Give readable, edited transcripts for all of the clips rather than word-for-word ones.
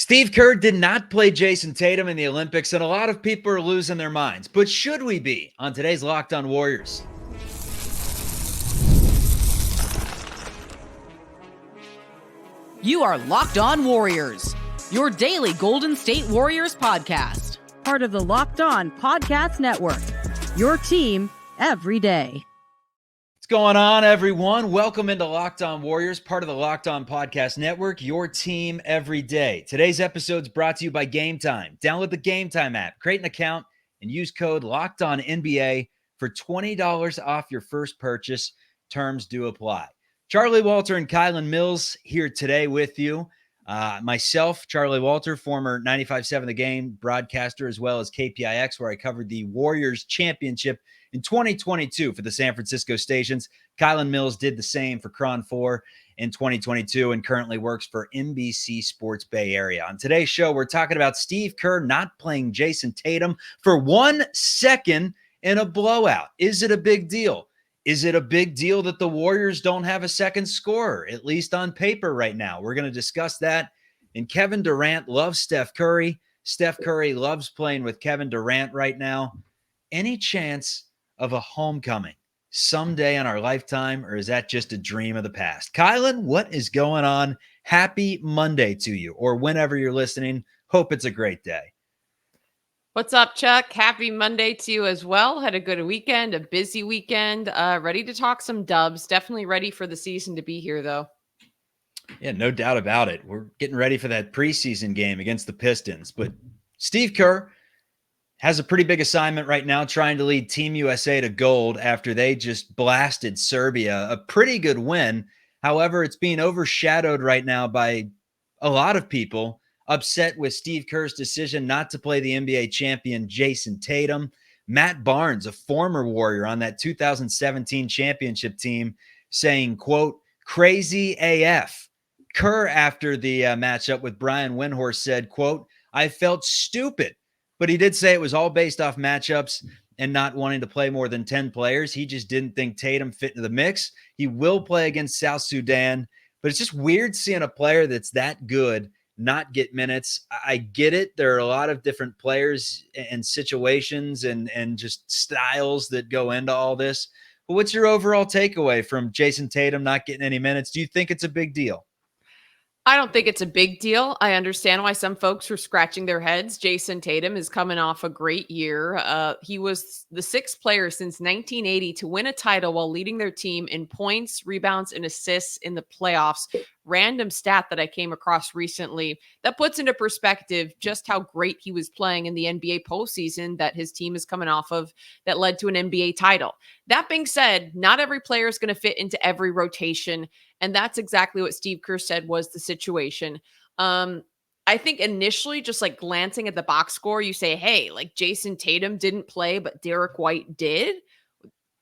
Steve Kerr did not play Jayson Tatum in the Olympics, and a lot of people are losing their minds. But should we be? On today's Locked On Warriors. You are Locked On Warriors, your daily Golden State Warriors podcast. Part of the Locked On Podcast Network, your team every day. What's going on, everyone? Welcome into Locked On Warriors, part of the Locked On Podcast Network, your team every day. Today's episode is brought to you by Gametime. Download the Gametime app, create an account, and use code LOCKEDONNBA for $20 off your first purchase. Terms do apply. Charlie, Walter, and Kylen Mills here today with you. Myself, Charlie Walter, former 95.7 The Game broadcaster, as well as KPIX, where I covered the Warriors championship in 2022 for the San Francisco stations. Kylen Mills did the same for Cron 4 in 2022 and currently works for NBC Sports Bay Area. On today's show, we're talking about Steve Kerr not playing Jayson Tatum for 1 second in a blowout. Is it a big deal? Is it a big deal that the Warriors don't have a second scorer, at least on paper right now? We're going to discuss that. And Kevin Durant loves Steph Curry. Steph Curry loves playing with Kevin Durant right now. Any chance of a homecoming someday in our lifetime, or is that just a dream of the past? Kylen, what is going on? Happy Monday to you, or whenever you're listening. Hope it's a great day. What's up, Chuck? Happy Monday to you as well. Had a good weekend, a busy weekend. Ready to talk some dubs. Definitely ready for the season to be here, though. Yeah, no doubt about it. We're getting ready for that preseason game against the Pistons. But Steve Kerr has a pretty big assignment right now, trying to lead Team USA to gold after they just blasted Serbia. A pretty good win. However, it's being overshadowed right now by a lot of people upset with Steve Kerr's decision not to play the NBA champion Jayson Tatum. Matt Barnes, a former Warrior on that 2017 championship team, saying, quote, crazy AF. Kerr, after the matchup with Brian Windhorst, said, quote, I felt stupid. But he did say it was all based off matchups and not wanting to play more than 10 players. He just didn't think Tatum fit into the mix. He will play against South Sudan, but it's just weird seeing a player that's that good not get minutes. I get it. There are a lot of different players and situations and just styles that go into all this. But what's your overall takeaway from Jayson Tatum not getting any minutes? Do you think it's a big deal? I don't think it's a big deal. I understand why some folks are scratching their heads. Jayson Tatum is coming off a great year. He was the sixth player since 1980 to win a title while leading their team in points, rebounds, and assists in the playoffs. Random stat that I came across recently that puts into perspective just how great he was playing in the NBA postseason that his team is coming off of that led to an NBA title. That being said, not every player is going to fit into every rotation. And that's exactly what Steve Kerr said was the situation. I think initially, just like glancing at the box score, you say, hey, like Jayson Tatum didn't play, but Derek White did.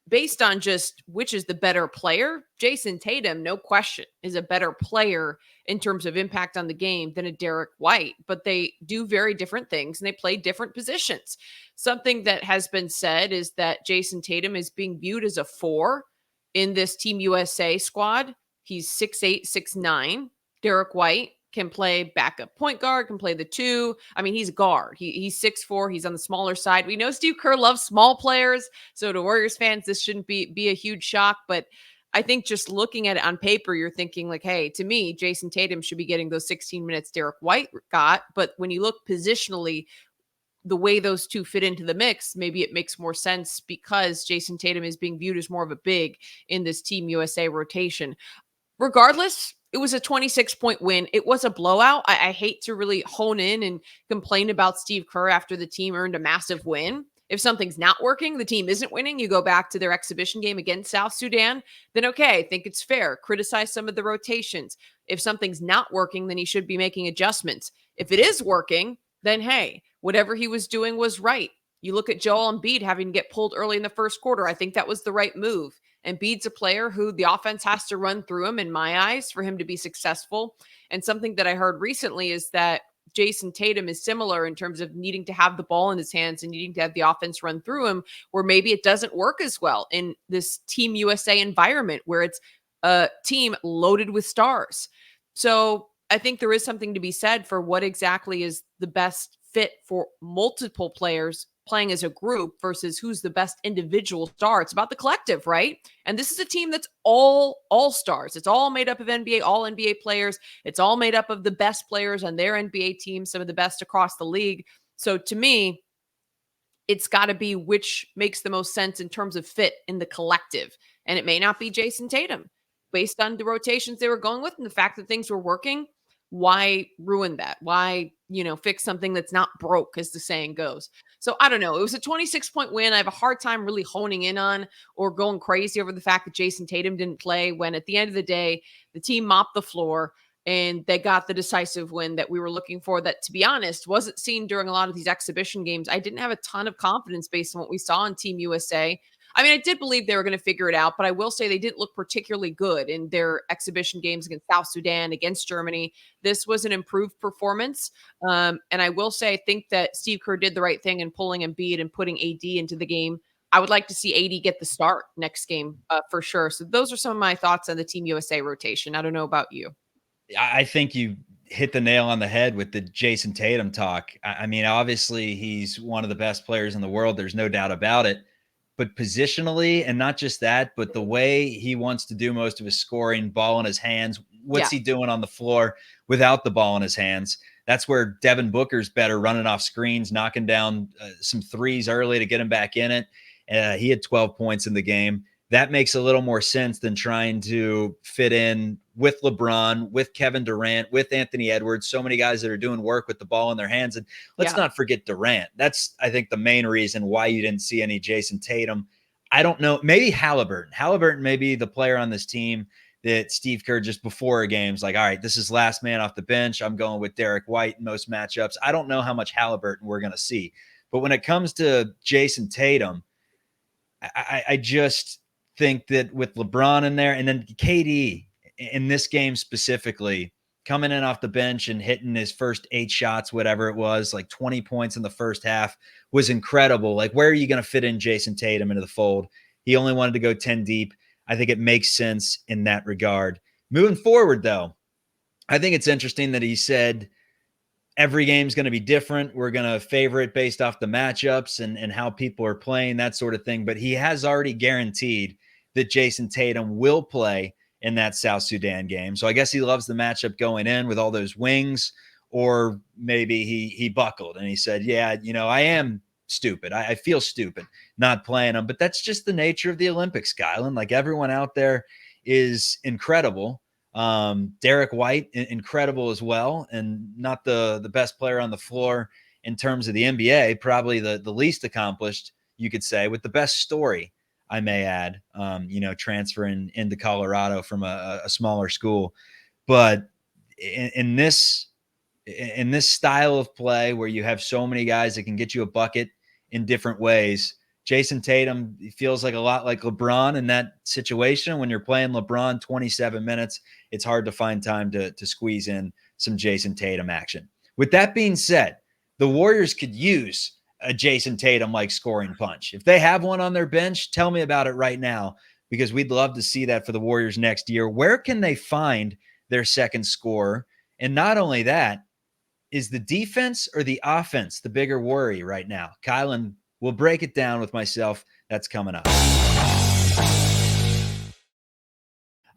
Based on just which is the better player, Jayson Tatum, no question, is a better player in terms of impact on the game than a Derek White. But they do very different things and they play different positions. Something that has been said is that Jayson Tatum is being viewed as a 4 in this Team USA squad. He's 6'8", 6'9". Derek White can play backup point guard, can play the 2. I mean, he's a guard. He's 6'4". He's on the smaller side. We know Steve Kerr loves small players. So to Warriors fans, this shouldn't be a huge shock. But I think just looking at it on paper, you're thinking like, hey, to me, Jayson Tatum should be getting those 16 minutes Derek White got. But when you look positionally, the way those two fit into the mix, maybe it makes more sense because Jayson Tatum is being viewed as more of a big in this Team USA rotation. Regardless, it was a 26-point win. It was a blowout. I hate to really hone in and complain about Steve Kerr after the team earned a massive win. If something's not working, the team isn't winning, you go back to their exhibition game against South Sudan, then okay, I think it's fair. Criticize some of the rotations. If something's not working, then he should be making adjustments. If it is working, then hey, whatever he was doing was right. You look at Joel Embiid having to get pulled early in the first quarter. I think that was the right move. Embiid's a player who the offense has to run through him, in my eyes, for him to be successful. And something that I heard recently is that Jayson Tatum is similar in terms of needing to have the ball in his hands and needing to have the offense run through him, where maybe it doesn't work as well in this Team USA environment where it's a team loaded with stars. So I think there is something to be said for what exactly is the best fit for multiple players playing as a group versus who's the best individual star. It's about the collective, right? And this is a team that's all stars. It's all made up of all NBA players. It's all made up of the best players on their NBA team, some of the best across the league. So to me, it's got to be which makes the most sense in terms of fit in the collective. And it may not be Jayson Tatum based on the rotations they were going with and the fact that things were working. Why ruin that? Why, fix something that's not broke, as the saying goes? So I don't know. It was a 26-point win. I have a hard time really honing in on or going crazy over the fact that Jayson Tatum didn't play when at the end of the day, the team mopped the floor and they got the decisive win that we were looking for that, to be honest, wasn't seen during a lot of these exhibition games. I didn't have a ton of confidence based on what we saw on Team USA. I mean, I did believe they were going to figure it out, but I will say they didn't look particularly good in their exhibition games against South Sudan, against Germany. This was an improved performance. And I will say, I think that Steve Kerr did the right thing in pulling Embiid and putting AD into the game. I would like to see AD get the start next game for sure. So those are some of my thoughts on the Team USA rotation. I don't know about you. I think you hit the nail on the head with the Jayson Tatum talk. I mean, obviously he's one of the best players in the world. There's no doubt about it. But positionally, and not just that, but the way he wants to do most of his scoring, ball in his hands, what's he doing on the floor without the ball in his hands? That's where Devin Booker's better, running off screens, knocking down some threes early to get him back in it. He had 12 points in the game. That makes a little more sense than trying to fit in with LeBron, with Kevin Durant, with Anthony Edwards, so many guys that are doing work with the ball in their hands. And let's not forget Durant. That's, I think, the main reason why you didn't see any Jayson Tatum. I don't know. Maybe Halliburton. Halliburton may be the player on this team that Steve Kerr just before a game's like, all right, this is last man off the bench. I'm going with Derek White in most matchups. I don't know how much Halliburton we're going to see. But when it comes to Jayson Tatum, I just think that with LeBron in there and then KD in this game specifically coming in off the bench and hitting his first 8 shots, whatever it was, like 20 points in the first half was incredible. Like, where are you going to fit in Jayson Tatum into the fold? He only wanted to go 10 deep. I think it makes sense in that regard. Moving forward, though, I think it's interesting that he said every game's going to be different. We're going to favor it based off the matchups and how people are playing, that sort of thing. But he has already guaranteed that Jayson Tatum will play in that South Sudan game. So I guess he loves the matchup going in with all those wings, or maybe he buckled and he said, yeah, I am stupid. I feel stupid not playing them, but that's just the nature of the Olympics, Kylen. Like, everyone out there is incredible. Derek White, incredible as well. And not the best player on the floor in terms of the NBA, probably the least accomplished, you could say, with the best story, I may add, transferring into Colorado from a smaller school. But in this style of play where you have so many guys that can get you a bucket in different ways, Jayson Tatum feels like a lot like LeBron in that situation. When you're playing LeBron 27 minutes, it's hard to find time to squeeze in some Jayson Tatum action. With that being said, the Warriors could use a Jayson Tatum-like scoring punch. If they have one on their bench, tell me about it right now, because we'd love to see that for the Warriors next year. Where can they find their second scorer? And not only that, is the defense or the offense the bigger worry right now? Kylen, we'll break it down with myself. That's coming up.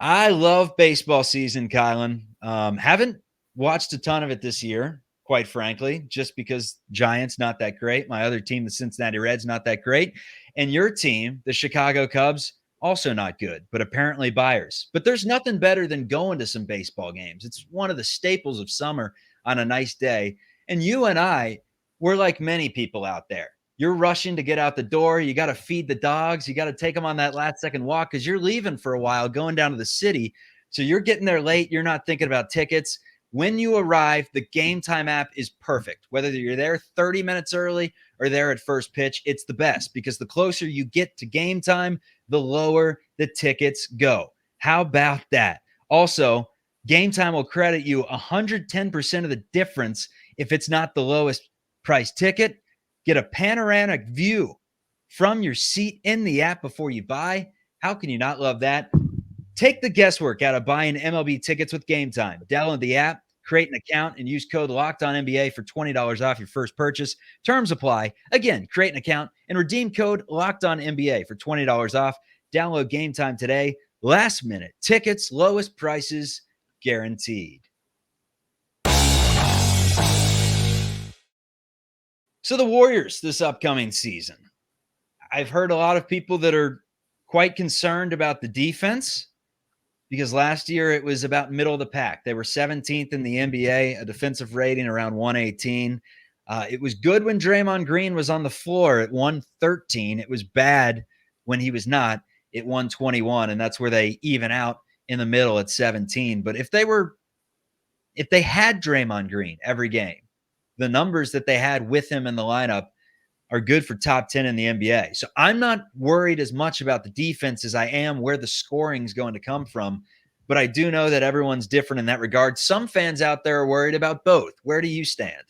I love baseball season, Kylen. Haven't watched a ton of it this year, quite frankly, just because Giants not that great. My other team, the Cincinnati Reds, not that great. And your team, the Chicago Cubs, also not good, but apparently buyers. But there's nothing better than going to some baseball games. It's one of the staples of summer on a nice day. And you and I, we're like many people out there. You're rushing to get out the door. You got to feed the dogs. You got to take them on that last second walk because you're leaving for a while, going down to the city. So you're getting there late. You're not thinking about tickets. When you arrive, the Gametime app is perfect. Whether you're there 30 minutes early or there at first pitch, it's the best because the closer you get to game time, the lower the tickets go. How about that? Also, Gametime will credit you 110% of the difference if it's not the lowest price ticket. Get a panoramic view from your seat in the app before you buy. How can you not love that? Take the guesswork out of buying MLB tickets with Gametime. Download the app, Create an account and use code LOCKEDONNBA for $20 off your first purchase. Terms apply. Again, create an account and redeem code LOCKEDONNBA for $20 off. Download Gametime today. Last minute tickets, lowest prices guaranteed. So the Warriors this upcoming season. I've heard a lot of people that are quite concerned about the defense because last year it was about middle of the pack. They were 17th in the NBA, a defensive rating around 118. It was good when Draymond Green was on the floor at 113. It was bad when he was not at 121, and that's where they even out in the middle at 17. But if they had Draymond Green every game, the numbers that they had with him in the lineup are good for top 10 in the NBA. So I'm not worried as much about the defense as I am where the scoring is going to come from. But I do know that everyone's different in that regard. Some fans out there are worried about both. Where do you stand?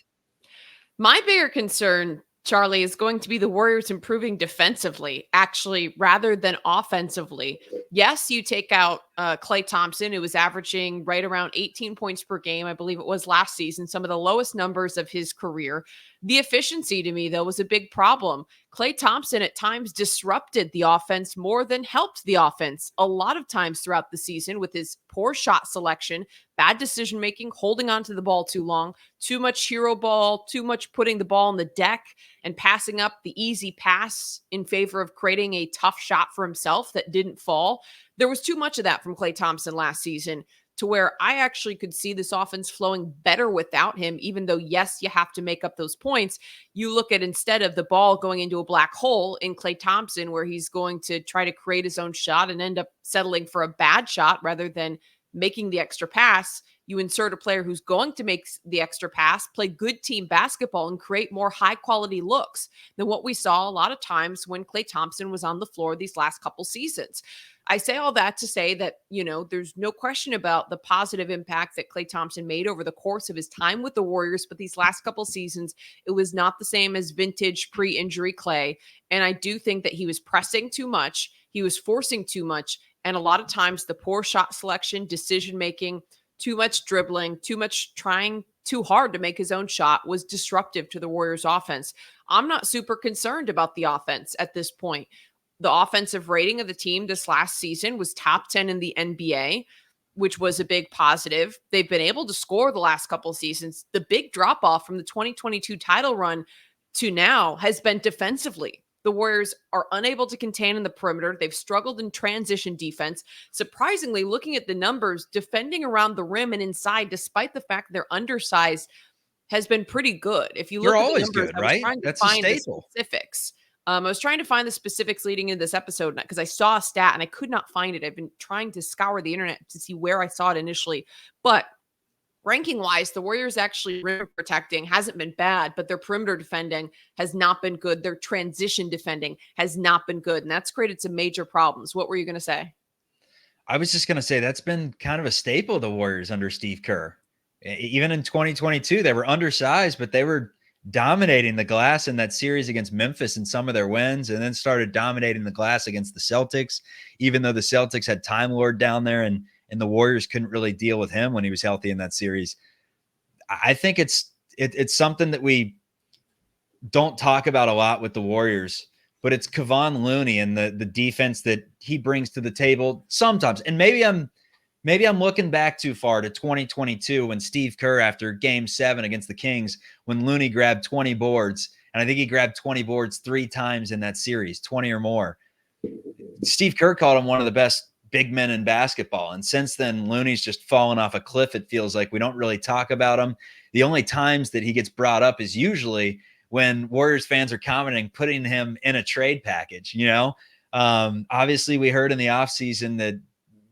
My bigger concern, Charlie, is going to be the Warriors improving defensively, actually, rather than offensively. Yes, you take out Klay Thompson, who was averaging right around 18 points per game, I believe it was last season, some of the lowest numbers of his career. The efficiency to me, though, was a big problem. Klay Thompson at times disrupted the offense more than helped the offense a lot of times throughout the season with his poor shot selection, bad decision-making, holding onto the ball too long, too much hero ball, too much putting the ball on the deck and passing up the easy pass in favor of creating a tough shot for himself that didn't fall. There was too much of that from Klay Thompson last season to where I actually could see this offense flowing better without him, even though, yes, you have to make up those points. You look at instead of the ball going into a black hole in Klay Thompson, where he's going to try to create his own shot and end up settling for a bad shot rather than making the extra pass, you insert a player who's going to make the extra pass, play good team basketball, and create more high-quality looks than what we saw a lot of times when Klay Thompson was on the floor these last couple seasons. I say all that to say that, there's no question about the positive impact that Klay Thompson made over the course of his time with the Warriors, but these last couple seasons, it was not the same as vintage pre-injury Klay. And I do think that he was pressing too much, he was forcing too much, and a lot of times the poor shot selection, decision-making, too much dribbling, too much trying too hard to make his own shot was disruptive to the Warriors offense. I'm not super concerned about the offense at this point. The offensive rating of the team this last season was top 10 in the NBA, which was a big positive. They've been able to score the last couple of seasons. The big drop off from the 2022 title run to now has been defensively. The Warriors are unable to contain in the perimeter. They've struggled in transition defense. Surprisingly, looking at the numbers, defending around the rim and inside, despite the fact they're undersized, has been pretty good. If you look You're at the always numbers, good, right? That's a staple. Specifics. I was trying to find the specifics leading into this episode because I saw a stat and I could not find it. I've been trying to scour the internet to see where I saw it initially. But ranking wise, the Warriors actually rim protecting hasn't been bad, but their perimeter defending has not been good. Their transition defending has not been good. And that's created some major problems. What were you going to say? I was just going to say that's been kind of a staple of the Warriors under Steve Kerr. Even in 2022, they were undersized, but they were dominating the glass in that series against Memphis in some of their wins, and then started dominating the glass against the Celtics, even though the Celtics had Time Lord down there and the Warriors couldn't really deal with him when he was healthy in that series. I think it's something that we don't talk about a lot with the Warriors, but it's Kevon Looney and the defense that he brings to the table sometimes. And maybe I'm looking back too far to 2022 when Steve Kerr, after Game 7 against the Kings, when Looney grabbed 20 boards, and I think he grabbed 20 boards 3 times in that series, 20 or more. Steve Kerr called him one of the best big men in basketball. And since then, Looney's just fallen off a cliff. It feels like we don't really talk about him. The only times that he gets brought up is usually when Warriors fans are commenting, putting him in a trade package. Obviously we heard in the offseason that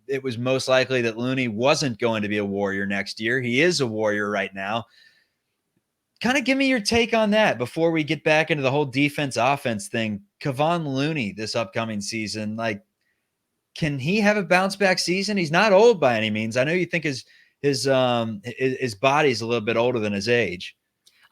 it was most likely that Looney wasn't going to be a Warrior next year. He is a Warrior right now. Kind of give me your take on that before we get back into the whole defense offense thing. Kevon Looney this upcoming season, can he have a bounce back season? He's not old by any means. I know you think his body's a little bit older than his age.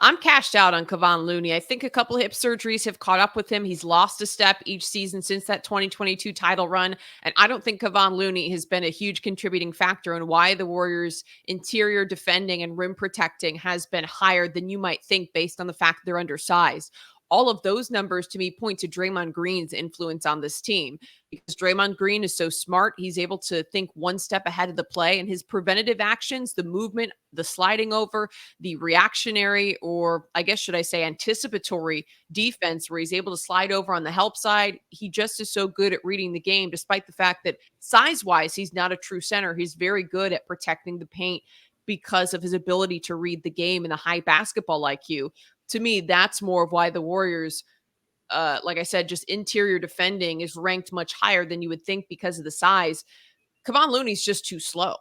I'm cashed out on Kevon Looney. I think a couple hip surgeries have caught up with him. He's lost a step each season since that 2022 title run. And I don't think Kevon Looney has been a huge contributing factor in why the Warriors' interior defending and rim protecting has been higher than you might think based on the fact they're undersized. All of those numbers to me point to Draymond Green's influence on this team because Draymond Green is so smart. He's able to think one step ahead of the play, and his preventative actions, the movement, the sliding over, the reactionary, or I guess, should I say, anticipatory defense where he's able to slide over on the help side. He just is so good at reading the game, despite the fact that size-wise, he's not a true center. He's very good at protecting the paint because of his ability to read the game and the high basketball IQ. To me, that's more of why the Warriors, like I said, just interior defending is ranked much higher than you would think because of the size. Kevon Looney's just too slow.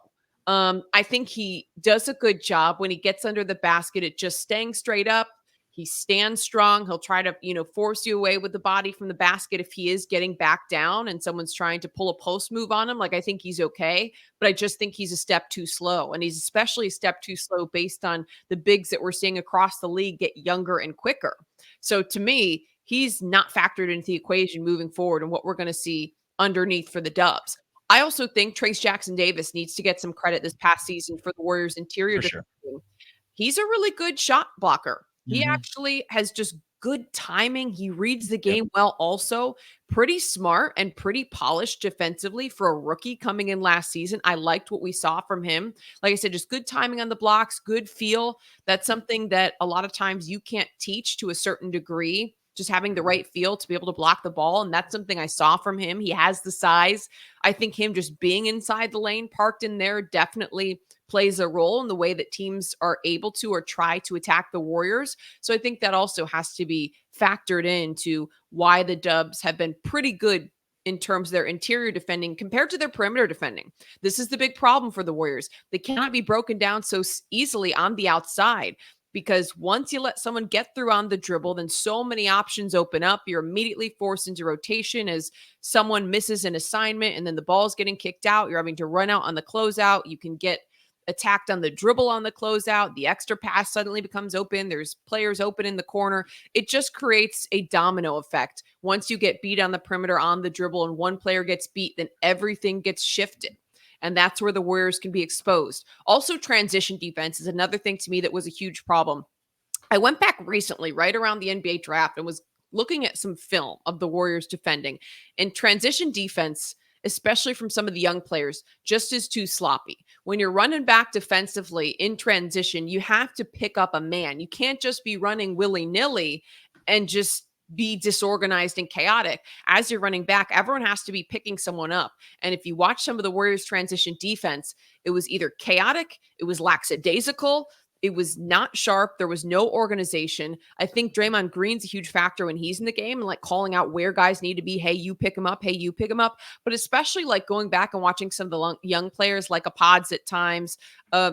I think he does a good job when he gets under the basket at just staying straight up. He stands strong. He'll try to, force you away with the body from the basket if he is getting back down and someone's trying to pull a post move on him. Like, I think he's okay, but I just think he's a step too slow. And he's especially a step too slow based on the bigs that we're seeing across the league get younger and quicker. So to me, he's not factored into the equation moving forward and what we're going to see underneath for the Dubs. I also think Trace Jackson Davis needs to get some credit this past season for the Warriors' interior defending. Sure. He's a really good shot blocker. He actually has just good timing. He reads the game well also. Pretty smart and pretty polished defensively for a rookie coming in last season. I liked what we saw from him. Like I said, just good timing on the blocks, good feel. That's something that a lot of times you can't teach to a certain degree. Just having the right feel to be able to block the ball. And that's something I saw from him. He has the size. I think him just being inside the lane, parked in there, definitely plays a role in the way that teams are able to or try to attack the Warriors. So I think that also has to be factored into why the Dubs have been pretty good in terms of their interior defending compared to their perimeter defending. This is the big problem for the Warriors. They cannot be broken down so easily on the outside. Because once you let someone get through on the dribble, then so many options open up. You're immediately forced into rotation as someone misses an assignment and then the ball's getting kicked out. You're having to run out on the closeout. You can get attacked on the dribble on the closeout. The extra pass suddenly becomes open. There's players open in the corner. It just creates a domino effect. Once you get beat on the perimeter on the dribble and one player gets beat, then everything gets shifted. And that's where the Warriors can be exposed. Also, transition defense is another thing to me that was a huge problem. I went back recently, right around the NBA draft, and was looking at some film of the Warriors defending. And transition defense, especially from some of the young players, just is too sloppy. When you're running back defensively in transition, you have to pick up a man. You can't just be running willy-nilly and just be disorganized and chaotic. As you're running back, everyone has to be picking someone up. And if you watch some of the Warriors transition defense, it was either chaotic, it was lackadaisical, it was not sharp. There was no organization. I think Draymond Green's a huge factor when he's in the game and like calling out where guys need to be. Hey, you pick him up. Hey, you pick him up. But especially like going back and watching some of the young players like a Pods at times.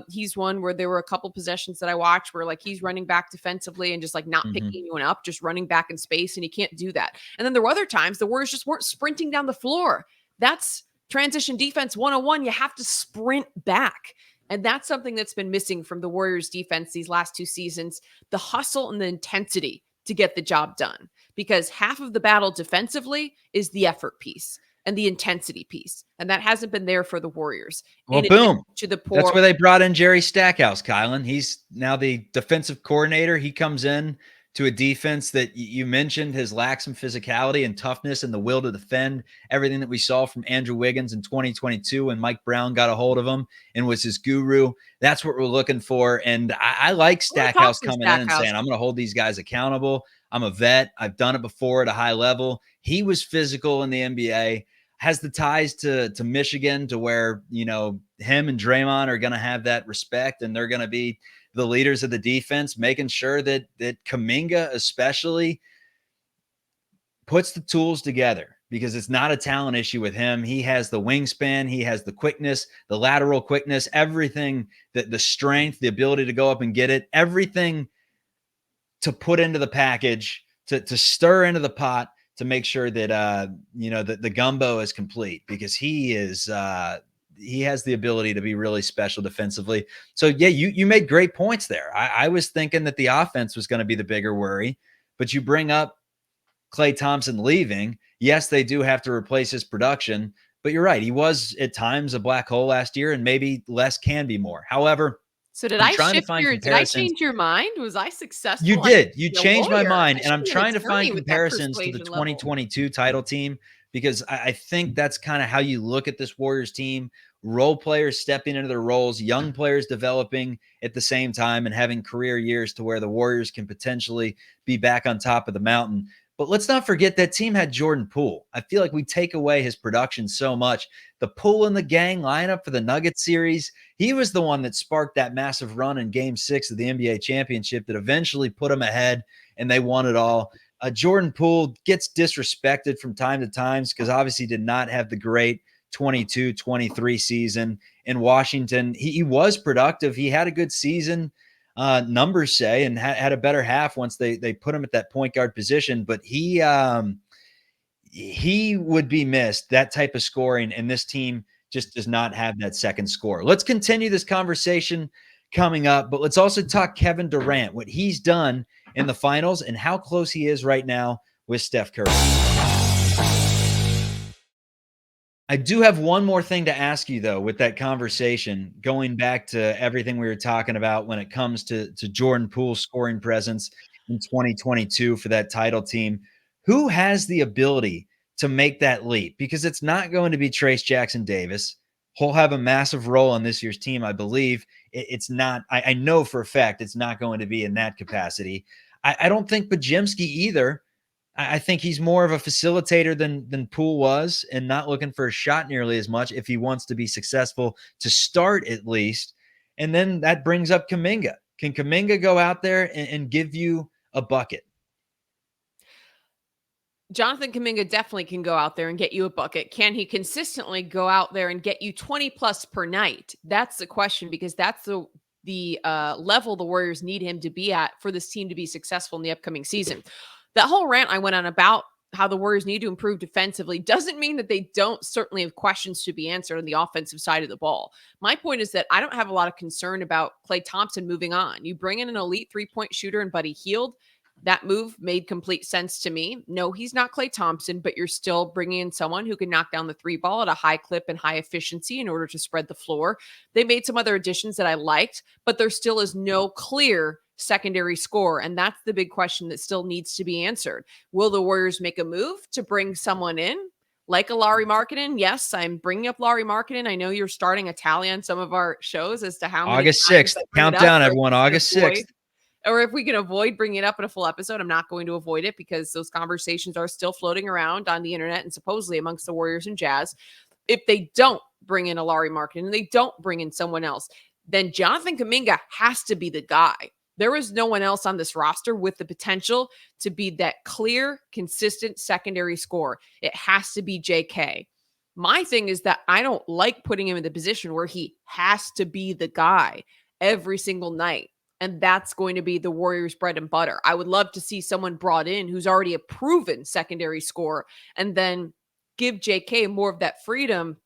He's one where there were a couple possessions that I watched where like he's running back defensively and just like not picking anyone up, just running back in space. And he can't do that. And then there were other times the Warriors just weren't sprinting down the floor. That's transition defense 101. You have to sprint back. And that's something that's been missing from the Warriors defense these last two seasons, the hustle and the intensity to get the job done. Because half of the battle defensively is the effort piece and the intensity piece. And that hasn't been there for the Warriors. Well, boom. That's where they brought in Jerry Stackhouse, Kylen. He's now the defensive coordinator. He comes in to a defense that you mentioned has lacked some physicality and toughness and the will to defend. Everything that we saw from Andrew Wiggins in 2022 when Mike Brown got a hold of him and was his guru. That's what we're looking for. And I like Stackhouse coming in and saying, I'm going to hold these guys accountable. I'm a vet. I've done it before at a high level. He was physical in the NBA, has the ties to Michigan to where, him and Draymond are going to have that respect and they're going to be the leaders of the defense, making sure that Kuminga especially puts the tools together because it's not a talent issue with him. He has the wingspan, he has the quickness, the lateral quickness, everything, the strength, the ability to go up and get it, everything to put into the package, to stir into the pot to make sure that, that the gumbo is complete because he is he has the ability to be really special defensively. So yeah, you made great points there. I was thinking that the offense was going to be the bigger worry, but you bring up Klay Thompson leaving. Yes, they do have to replace his production, but you're right. He was at times a black hole last year, and maybe less can be more. However, So did I'm I trying to shift find your did I comparisons. change your mind? Was I You successful? I did. used to You be a changed my lawyer. I mind, and should I'm be an trying to find attorney with that comparisons to the persuasion level. 2022 title team because I think that's kind of how you look at this Warriors team. Role players stepping into their roles, young players developing at the same time and having career years to where the Warriors can potentially be back on top of the mountain. But let's not forget that team had Jordan Poole. I feel like we take away his production so much. The Poole and the gang lineup for the Nuggets series, he was the one that sparked that massive run in Game 6 of the NBA championship that eventually put them ahead and they won it all. Jordan Poole gets disrespected from time to times because obviously did not have the great 22-23 season in Washington. He was productive. He had a good season, numbers say, and had a better half once they put him at that point guard position. But he would be missed, that type of scoring, and this team just does not have that second score. Let's continue this conversation coming up, but let's also talk Kevin Durant, what he's done in the finals and how close he is right now with Steph Curry. I do have one more thing to ask you, though, with that conversation, going back to everything we were talking about when it comes to Jordan Poole's scoring presence in 2022 for that title team. Who has the ability to make that leap? Because it's not going to be Trace Jackson Davis. He'll have a massive role on this year's team, I believe. It's not, I know for a fact it's not going to be in that capacity. I don't think Podziemski either. I think he's more of a facilitator than Poole was and not looking for a shot nearly as much if he wants to be successful to start at least. And then that brings up Kuminga. Can Kuminga go out there and give you a bucket? Jonathan Kuminga definitely can go out there and get you a bucket. Can he consistently go out there and get you 20 plus per night? That's the question, because that's the level the Warriors need him to be at for this team to be successful in the upcoming season. That whole rant I went on about how the Warriors need to improve defensively doesn't mean that they don't certainly have questions to be answered on the offensive side of the ball. My point is that I don't have a lot of concern about Klay Thompson moving on. You bring in an elite three-point shooter and Buddy Hield. That move made complete sense to me. No, he's not Klay Thompson, but you're still bringing in someone who can knock down the three ball at a high clip and high efficiency in order to spread the floor. They made some other additions that I liked, but there still is no clear secondary score. And that's the big question that still needs to be answered. Will the Warriors make a move to bring someone in like a Lauri Markkanen? Yes, I'm bringing up Lauri Markkanen. I know you're starting a tally on some of our shows as to how many August times 6th. I bring it up, Countdown, or everyone. August 6th. Or if we can avoid bringing it up in a full episode. I'm not going to avoid it because those conversations are still floating around on the internet and supposedly amongst the Warriors and Jazz. If they don't bring in a Lauri Markkanen and they don't bring in someone else, then Jonathan Kuminga has to be the guy. There is no one else on this roster with the potential to be that clear, consistent secondary scorer. It has to be JK. My thing is that I don't like putting him in the position where he has to be the guy every single night. And that's going to be the Warriors' bread and butter. I would love to see someone brought in who's already a proven secondary scorer and then give JK more of that freedom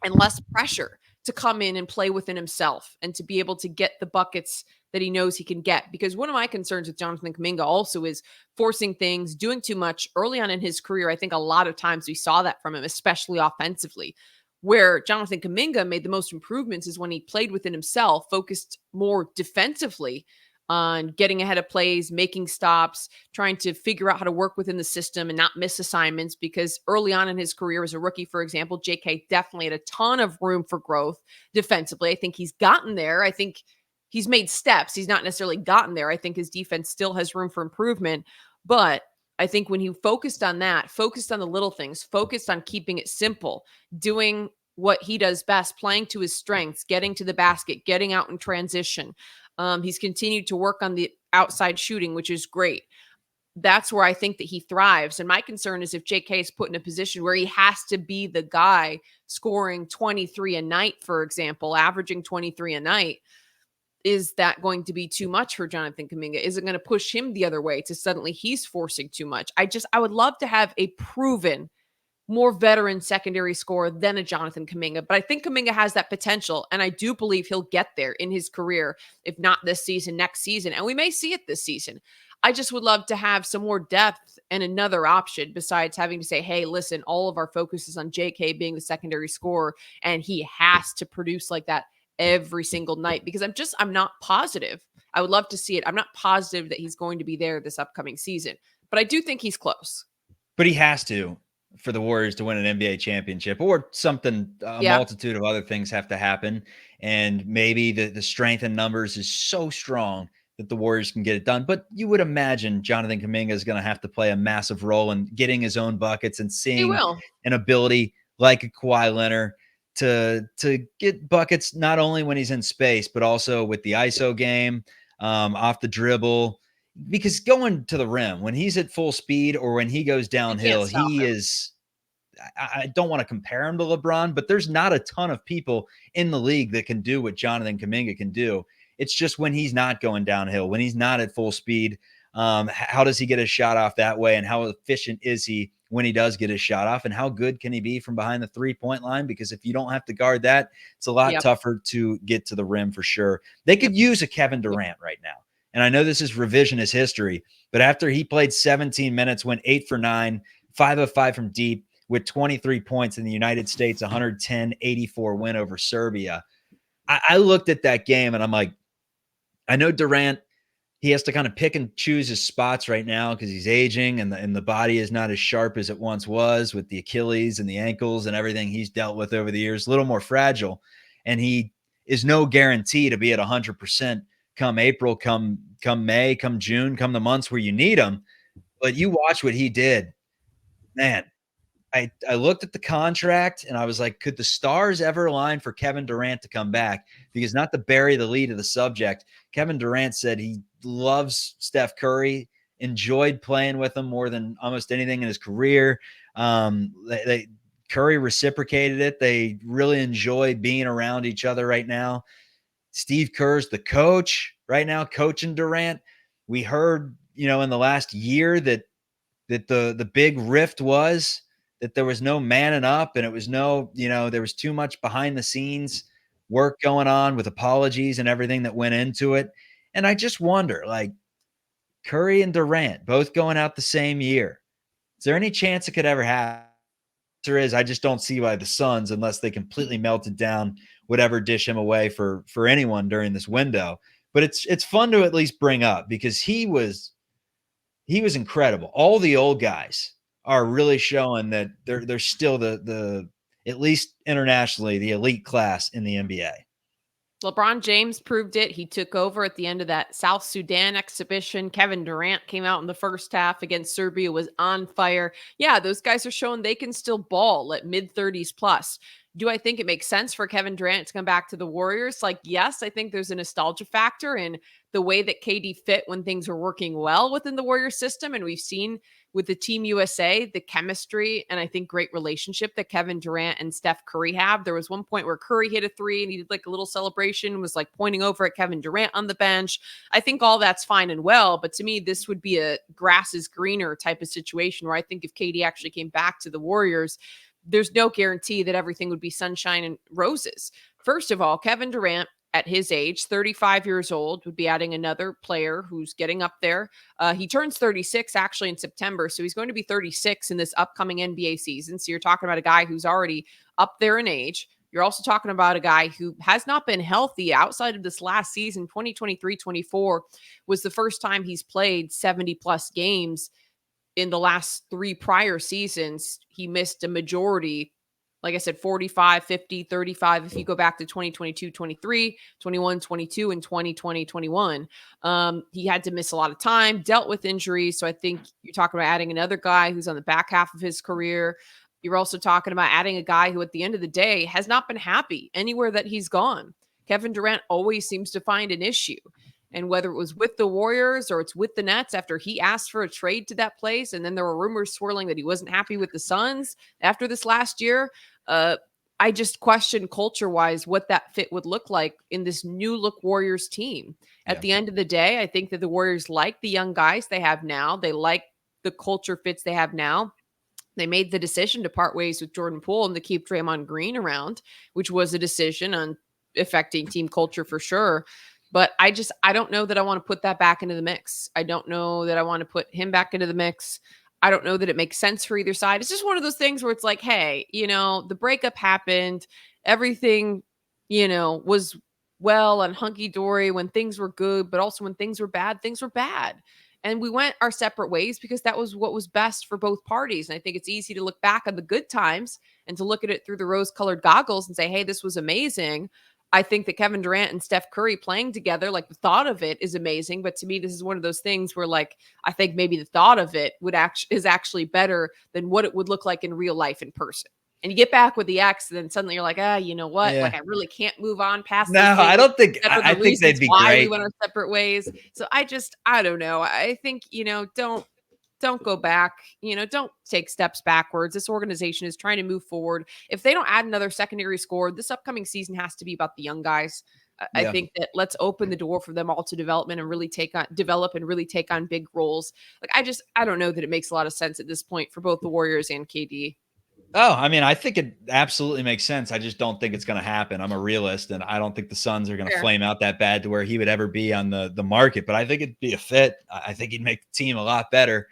and less pressure to come in and play within himself and to be able to get the buckets that he knows he can get. Because one of my concerns with Jonathan Kuminga also is forcing things, doing too much early on in his career. I think a lot of times we saw that from him, especially offensively. Where Jonathan Kuminga made the most improvements is when he played within himself, focused more defensively on getting ahead of plays, making stops, trying to figure out how to work within the system and not miss assignments. Because early on in his career as a rookie, for example, JK definitely had a ton of room for growth defensively. I think he's gotten there. I think he's made steps. He's not necessarily gotten there. I think his defense still has room for improvement. But I think when he focused on that, focused on the little things, focused on keeping it simple, doing what he does best, playing to his strengths, getting to the basket, getting out in transition. He's continued to work on the outside shooting, which is great. That's where I think that he thrives. And my concern is if JK is put in a position where he has to be the guy scoring 23 a night, for example, averaging 23 a night, is that going to be too much for Jonathan Kuminga? Is it going to push him the other way to suddenly he's forcing too much? I would love to have a proven more veteran secondary scorer than a Jonathan Kuminga. But I think Kuminga has that potential, and I do believe he'll get there in his career, if not this season, next season. And we may see it this season. I just would love to have some more depth and another option besides having to say, hey, listen, all of our focus is on JK being the secondary scorer, and he has to produce like that every single night, because I'm not positive. I would love to see it. I'm not positive that he's going to be there this upcoming season, but I do think he's close. But he has to for the Warriors to win an NBA championship, or something, a Yeah. multitude of other things have to happen. And maybe the strength in numbers is so strong that the Warriors can get it done. But you would imagine Jonathan Kuminga is going to have to play a massive role in getting his own buckets and He seeing will. an ability like a Kawhi Leonard to get buckets not only when he's in space, but also with the ISO game, off the dribble. Because going to the rim when he's at full speed or when he goes You can't downhill, stop he him. is. I don't want to compare him to LeBron, but there's not a ton of people in the league that can do what Jonathan Kuminga can do. It's just when he's not going downhill, when he's not at full speed, how does he get a shot off that way? And how efficient is he when he does get his shot off? And how good can he be from behind the 3-point line? Because if you don't have to guard that, it's a lot Yep. tougher to get to the rim for sure. They could use a Kevin Durant right now. And I know this is revisionist history, but after he played 17 minutes, went 8 for 9, 5 of 5 from deep, with 23 points in the United States, 110-84 win over Serbia. I looked at that game and I'm like, I know Durant, he has to kind of pick and choose his spots right now because he's aging and the body is not as sharp as it once was, with the Achilles and the ankles and everything he's dealt with over the years, a little more fragile. And he is no guarantee to be at 100% come April, come May, come June, come the months where you need him. But you watch what he did, man. I looked at the contract and I was like, could the stars ever align for Kevin Durant to come back? Because, not to bury the lead of the subject, Kevin Durant said he loves Steph Curry, enjoyed playing with him more than almost anything in his career. Curry reciprocated it. They really enjoy being around each other right now. Steve Kerr's the coach right now, coaching Durant. We heard, in the last year that the big rift was that there was no manning up, and it was there was too much behind the scenes work going on with apologies and everything that went into it. And I just wonder, like, Curry and Durant both going out the same year, is there any chance it could ever happen? There is. I just don't see why the Suns, unless they completely melted down, would ever dish him away for anyone during this window. But it's fun to at least bring up, because he was incredible. All the old guys are really showing that they're still the at least internationally, the elite class in the NBA. LeBron James proved it. He took over at the end of that South Sudan exhibition. Kevin Durant came out in the first half against Serbia, was on fire. Yeah, those guys are showing they can still ball at mid-30s plus. Do I think it makes sense for Kevin Durant to come back to the Warriors? Like, yes, I think there's a nostalgia factor in the way that KD fit when things were working well within the Warriors system. And we've seen with the Team USA, the chemistry and I think great relationship that Kevin Durant and Steph Curry have. There was one point where Curry hit a three and he did like a little celebration, was like pointing over at Kevin Durant on the bench. I think all that's fine and well, but to me, this would be a grass is greener type of situation where I think if KD actually came back to the Warriors, there's no guarantee that everything would be sunshine and roses. First of all, Kevin Durant, at his age, 35 years old, would be adding another player who's getting up there. He turns 36 actually in September, so he's going to be 36 in this upcoming NBA season. So you're talking about a guy who's already up there in age. You're also talking about a guy who has not been healthy outside of this last season. 2023-24 was the first time he's played 70 plus games. In the last three prior seasons, he missed a majority, like I said, 45, 50, 35. If you go back to 2022, 23, 21, 22, and 2020, 21, he had to miss a lot of time, dealt with injuries. So I think you're talking about adding another guy who's on the back half of his career. You're also talking about adding a guy who at the end of the day has not been happy anywhere that he's gone. Kevin Durant always seems to find an issue. And whether it was with the Warriors or it's with the Nets after he asked for a trade to that place, and then there were rumors swirling that he wasn't happy with the Suns after this last year, I just question culture-wise what that fit would look like in this new look Warriors team. At the end of the day, I think that the Warriors like the young guys they have now. They like the culture fits they have now. They made the decision to part ways with Jordan Poole and to keep Draymond Green around, which was a decision on affecting team culture for sure. But I don't know that I want to put that back into the mix. I don't know that I want to put him back into the mix. I don't know that it makes sense for either side. It's just one of those things where it's like, hey, the breakup happened. Everything, was well and hunky dory when things were good, but also when things were bad, things were bad. And we went our separate ways because that was what was best for both parties. And I think it's easy to look back on the good times and to look at it through the rose-colored goggles and say, hey, this was amazing. I think that Kevin Durant and Steph Curry playing together, like the thought of it is amazing. But to me, this is one of those things where like, I think maybe the thought of it is actually better than what it would look like in real life in person. And you get back with the ex, and then suddenly you're like, you know what? Yeah. Like, I really can't move on past No, this thing. I don't think, I think they'd be why great. we went our separate ways. So I don't know. I think, don't go back, don't take steps backwards. This organization is trying to move forward. If they don't add another secondary score, this upcoming season has to be about the young guys. I think that let's open the door for them all to development and really develop and really take on big roles. Like, I don't know that it makes a lot of sense at this point for both the Warriors and KD. Oh, I mean, I think it absolutely makes sense. I just don't think it's going to happen. I'm a realist, and I don't think the Suns are going to flame out that bad to where he would ever be on the market. But I think it'd be a fit. I think he'd make the team a lot better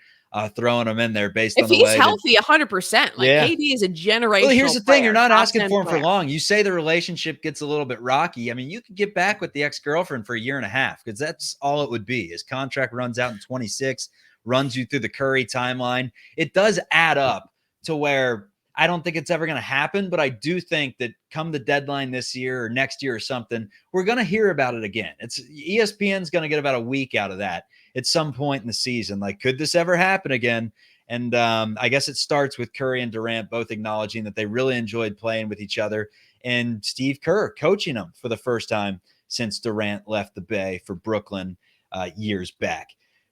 throwing him in there based on the way. If he's healthy, 100%. Like, KD is a generational. Well, here's the thing: you're not asking for him player. for long. You say the relationship gets a little bit rocky. I mean, you could get back with the ex-girlfriend for a year and a half because that's all it would be. His contract runs out in 26, runs you through the Curry timeline. It does add up to where I don't think it's ever going to happen, but I do think that come the deadline this year or next year or something, we're going to hear about it again. ESPN's going to get about a week out of that at some point in the season. Like, could this ever happen again? And I guess it starts with Curry and Durant both acknowledging that they really enjoyed playing with each other, and Steve Kerr coaching them for the first time since Durant left the Bay for Brooklyn years back.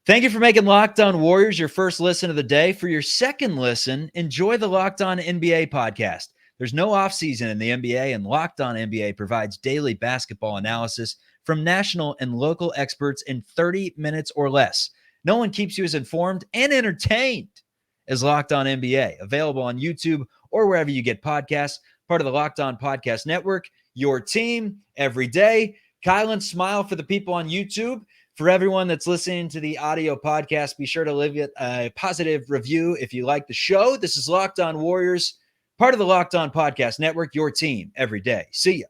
Thank you for making Locked On Warriors your first listen of the day. For your second listen, enjoy the Locked On NBA podcast. There's no offseason in the NBA, and Locked On NBA provides daily basketball analysis from national and local experts in 30 minutes or less. No one keeps you as informed and entertained as Locked On NBA. Available on YouTube or wherever you get podcasts. Part of the Locked On Podcast Network, your team every day. Kylen, smile for the people on YouTube. For everyone that's listening to the audio podcast, be sure to leave it a positive review if you like the show. This is Locked On Warriors, part of the Locked On Podcast Network, your team every day. See ya.